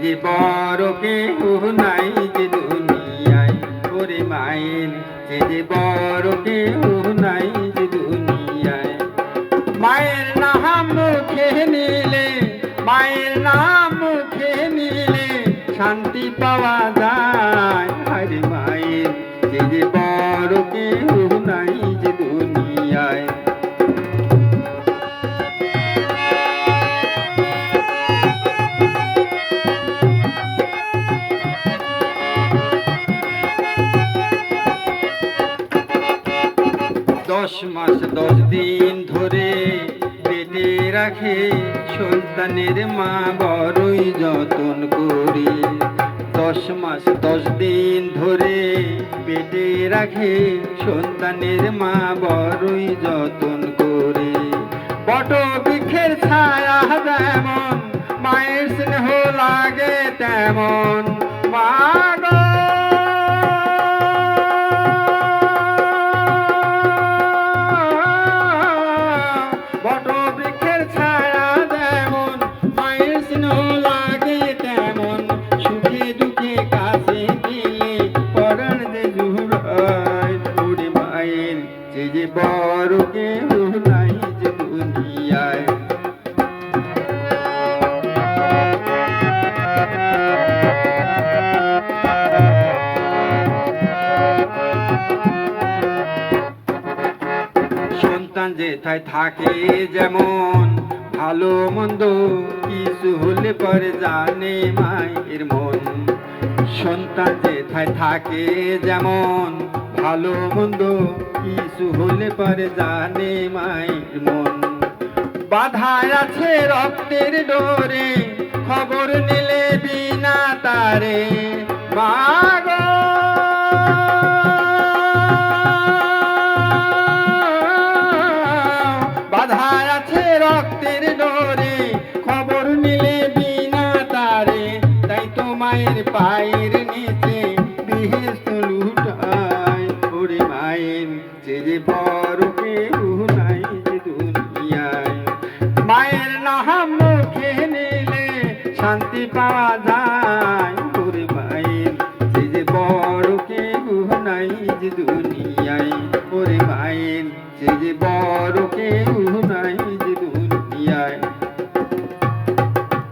যে বড় কেউ নাই যে দুনিয়ায়, ওরে মায়ের যে বড় কেউ নাই যে দুনিয়ায়। মায়ের নাম মুখে নিলে, মায়ের নাম মুখে নিলে শান্তি পাওয়া যায়। আরে মায়ের যে বড় কেউ নাই যে দুনিয়ায়। 10 মাস 10 দিন ধরে পেটে রাখে সন্তানের মা বড়ই যতন করে। 10 মাস 10 দিন ধরে পেটে রাখে সন্তানের মা বড়ই যতন করে। বট বৃক্ষের ছায়া যেমন মায়ের স্নেহ লাগে তেমন, মা গো বট বৃক্ষের ছায়া যেমন মায়ের স্নেহ লাগে তেমন, সুখে দুঃখে কাছে গেলে পরাণ যে জুড়ায়। ওরে মায়ের যে বড় কেউ নাই যে দুনিয়ায়। সন্তান যেথায় থাকে যেমন ভালো মন্দ কিছু হলে পরে জানে মায়ের মন। সন্তান যেথায় থাকে যেমন ভালো মন্দ কিছু হলে পরে জানে মায়ের মন। বাধায় আছে রক্তের ডোরে খবর নিলে বিনা তারে, মা গো বাধায় আছে রক্তের ডোরে খবর নিলে বিনা তারে। তাই তো মায়ের পায়ের নিচে বেহেশত লুটায়। ওরে মায়ের যে বড় কেউ নাই যে দুনিয়ায়। মায়ের নাম মুখে নিলে শান্তি পাওয়া যায়।